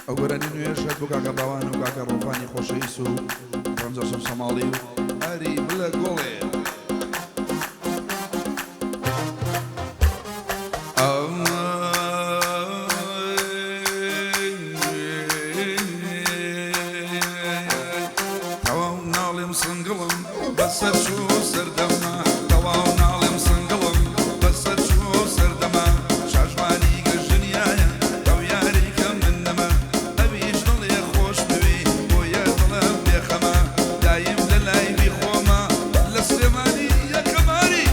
ئەو گەرانی نوێژ هەت بۆ کاکە باوان و کاکە ڕۆفانی خۆشەویست و ڕەمزەشم سەماڵی و ئەری بڵە گۆڵێ تەواو ناڵێم سنگڵم بەسەر چوو سەردەما تەواو ناڵێم سنگڵم بەسەر چوو سەردەما شاژوانی گەژنیایە ئەو یاریکە من نەما ئەویش دڵێ خۆش بوی بۆیە دڵم بێخەما دایم لە لای بیخۆما لە سلێمانی یەکەماری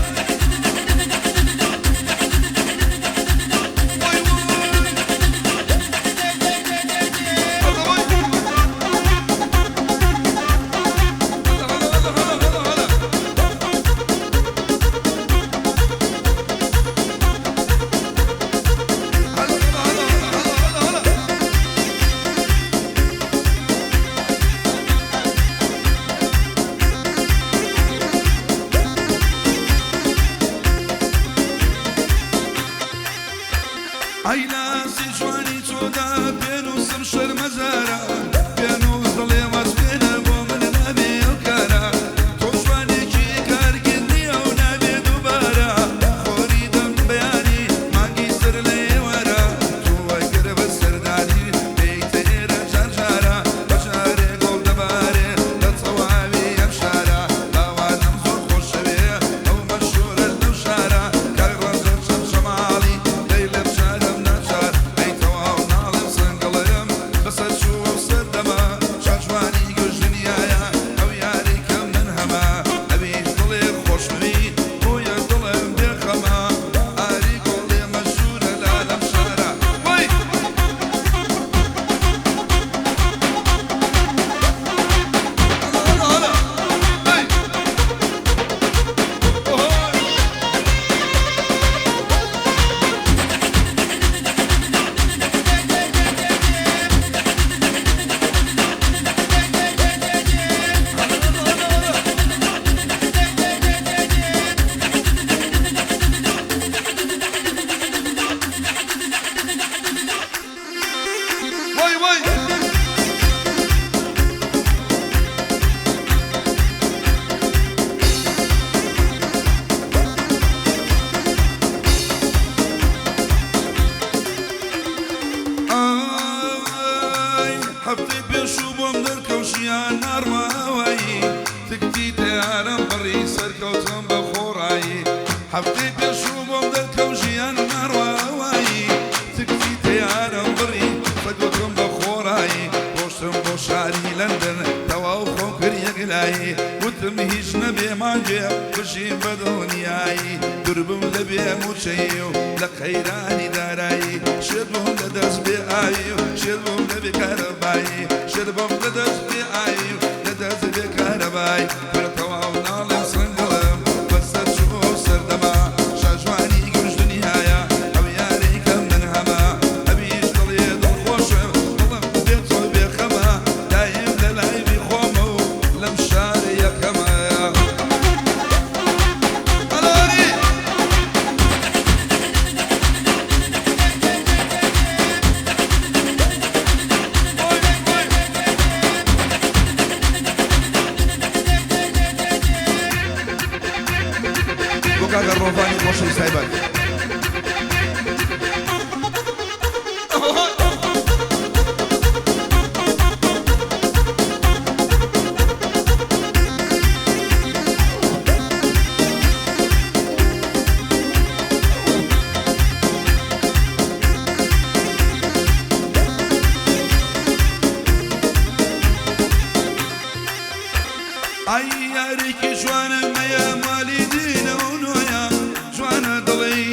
عیلاسی جوانی چۆدا پێنووسم شەرمەزارە پێنووس دڵێ واز پێنە بۆ من نابێ ئەو کارە تۆ جوانێکی کارگردنیە و نابێ دووبارە خۆری دەم بەیانی مانگی سەر لە ئێوارە تۆ وەگەر بە سەردانی پێیتە ئێرە جارجارە بەجارێ گۆڵ دەبارێ لە تەواوی ئەم شارە باوانم زۆر خۆشەوێ ئەو مەشهوورە لەو شارە کاک ڕەمزەشم سەماڵی دەی لە بشارەم ناچار ئەی تەواو ناڵێم سنگڵەم بەسەر چووە سەردەما شاژوانی گەژنیایە ئەو یاریکە من هەما ئەویش دڵێ خۆشبوی بۆیە دڵم بێخەما ئاری گۆڵێ مەشهوورە لا لەم شارە وەی وای وای ئای هەفتەی پێشوو بۆم دەرکەوشیان ناڕماوایی تکتی تیارەم بڕی سەرکەوتم بە خۆڕایی هەفتەی پێشوو بۆم دەرکەوشیان ناڕواوایی تکتی تیارەم بڕی سەرکەوتم بە خۆڕایی ڕۆشتم بۆ شاری لەندەن تەواو خۆم کرد یەکلایی وتم هیچ نەبێ مانگێ بژیم بە دڵنیایی دربم لە بێ موچەی و لە قەیرانی دارایی شێر بووم لە دەست بێ ئاوی و شێر بووم لە بێ کارەبایی شێر بووم لە دەست بێ ئاوی و لە دەست بێ کارەبای پرە تەواو ناڵێم سنگڵم بەسەر چوو سەردەما شاژوانی گەژنیایە ئەو یاریکە من هەما ئەویش دڵێ دڵخۆشم دڵم بێ تۆ بێخەما دایم لە لای بیخۆمە و لەم شارە یەکەمە بۆ کاکە ڕۆفانی خۆشەویست تایبەت ئای یارێکی جوانە مەیە مالی دینە و نوۆیە جوانە دڵی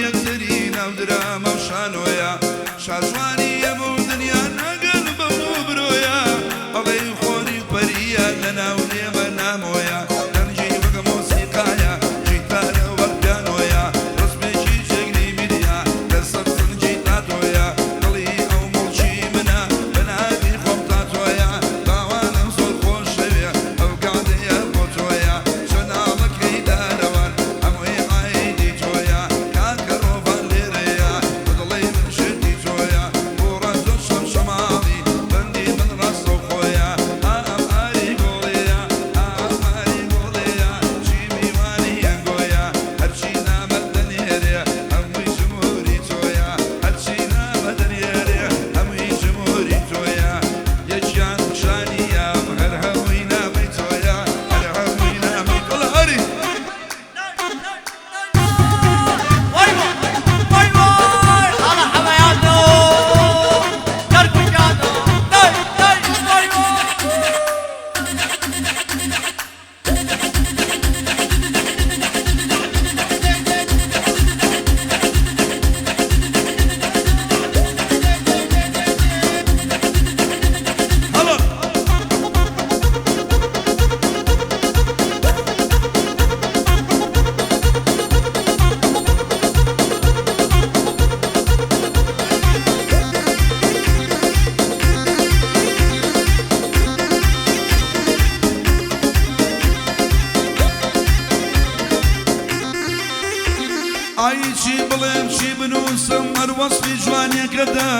چی بڵێم چی بنووسم هەر وەسفی جوانیەکەدا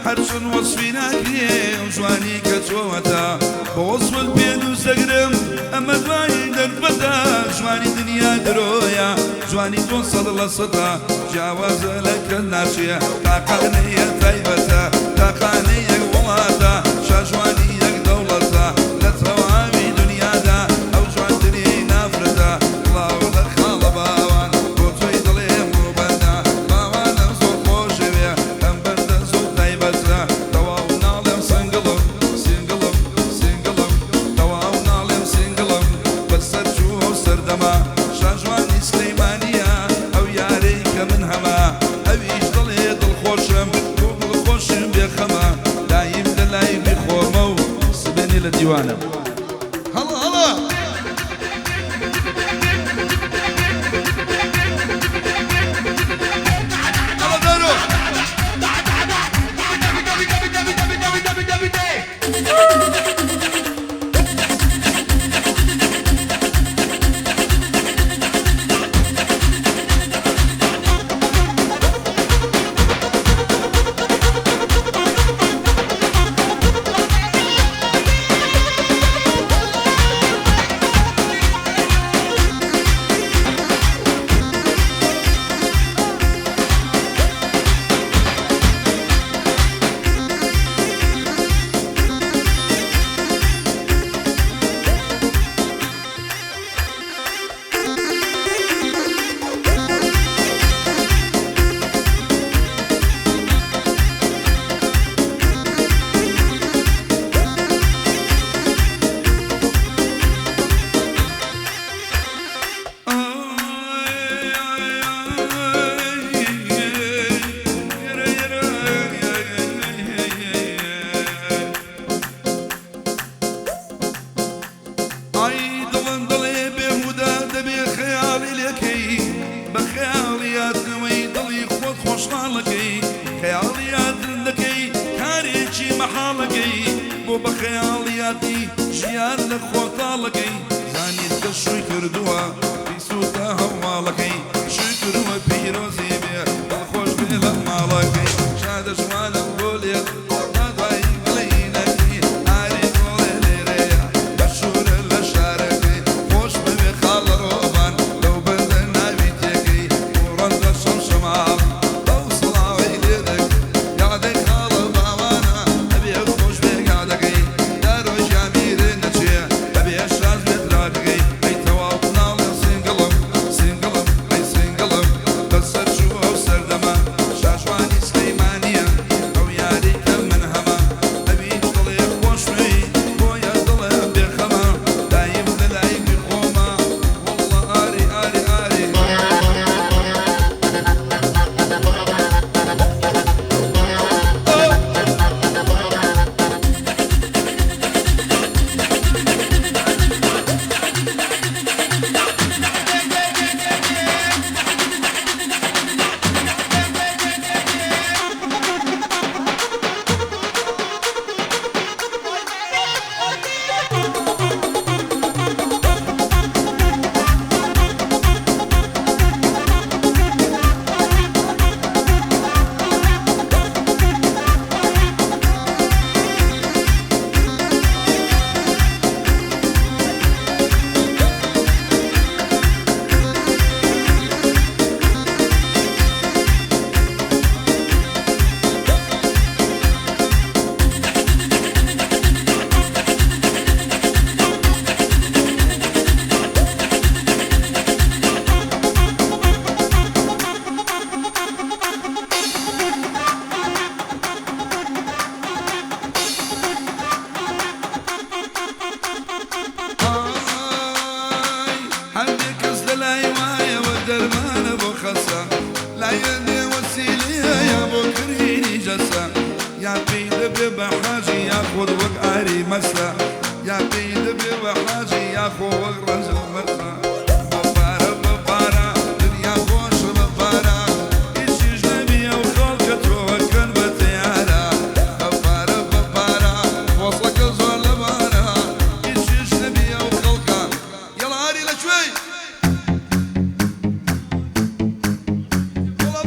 هەرچەند وەسفی ناکرێ ئەو جوانی کە چۆوەتە بە وەسفت پێنووس دەگرم ئەمە دوایی دەربەدا جوانی دنیا درۆیە جوانی تۆ سەد لە سەدا جیاوازە لەکە ناچێ تاقانەیە تایبەتە تاقانەیەک وڵاتە شاژوانی یەک دەوڵەتە لە تەواوی دنیادا ئەو جوانترین نافرەتە بڵاو لە خاڵە باوان بۆ تۆی دڵێم و بەندا باوانم زۆر خۆشەوێ ئەم بەندە زۆر تایبەتە تەواو ناڵێم سنگڵم سنگڵم سنگڵم تەواو ناڵێم سنگڵم بەسەر چوو ئەو سەردەما شاژوانی سلەیمانیە ئەو یارەی کە من هەما ئەویش دڵێ دڵخۆشم بۆ دڵخۆشم بێخەمە دایم لە لای بیخۆمە و سبێنی لە دیوانم هەڵە هەڵە بۆ بە خەیاڵیاتی ژیان لە خۆتاڵەکەی زانیت کە شووی کردووە پیسوتە هەڵماڵەکەی شووی کردووە پیرۆزی بێ دڵخۆش بێ لە ماڵەکەی شادە جوانم بۆ لێت نادوایی بڵێی نەکەی ئاری گۆڵێ لێرەیە بەشورە لە شارەکەی خۆش بەوێ خاڵە ڕۆبان لەو بەندە ناوی تێکەی بۆ ڕەنگە شەم شەماڵ بەو سڵاوەی لێ دەک یادەی خاڵە باوانە ئەبێ خۆش بێ یادەکەی دارۆ ژامیرە نەچێ ئەبێ شاز بێت ڕاکەکەی ئەی تەواو ناڵە سنگڵم سنگڵم ئەی سنگڵم بەسەر چوو ئەو سەردەما شاژوانی سلەیمانیە ئەو یاری کە من هەما ئەویش دڵێ خۆشوی بۆیە دڵێ بێخەمە دایم لە لای بیخۆمە وەڵڵە ئاری ئاری ئاری يا بيد بحاجي ياخذ وقعري مسا يا بيد بحاجي ياخذ رجل مرسى ببارة ببارة دنيا خوش ببارة إيش جنبي وخلق توكل بتيارة ببارة ببارة وصلك الزول لبارة إيش جنبي وخلق يلا هاري لشوي والله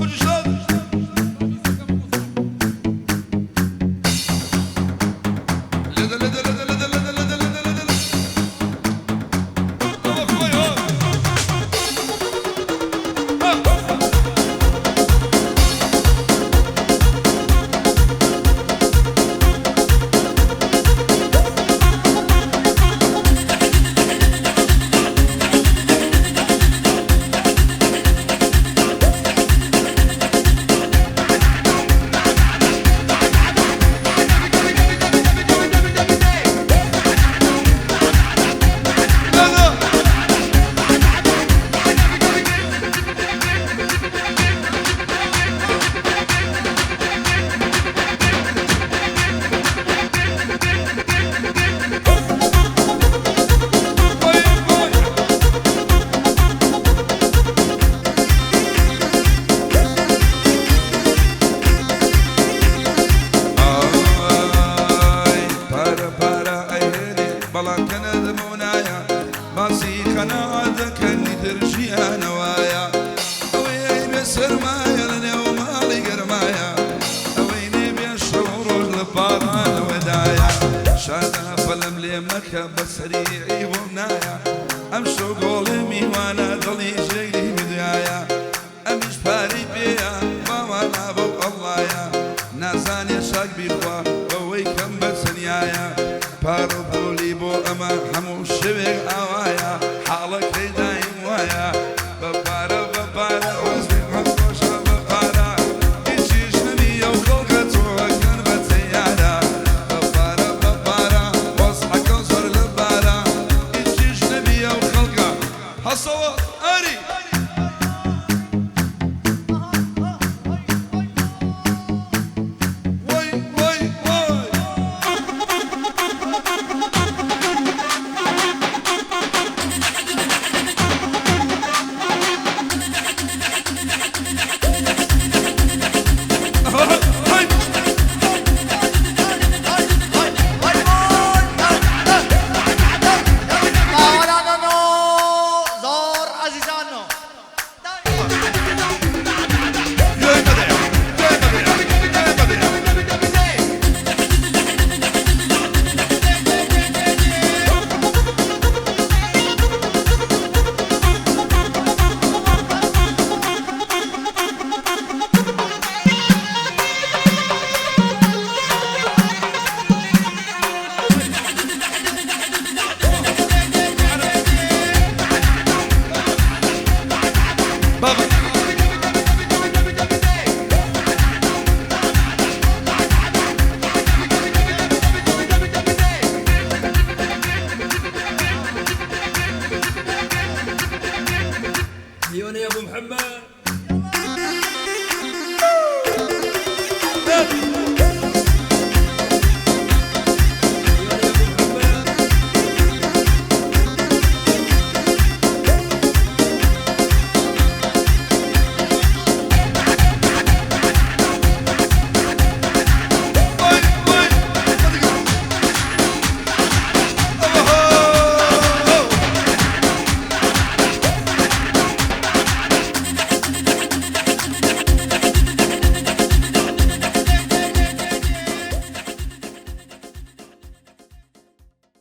مەکە بە سەریعی بۆم نایە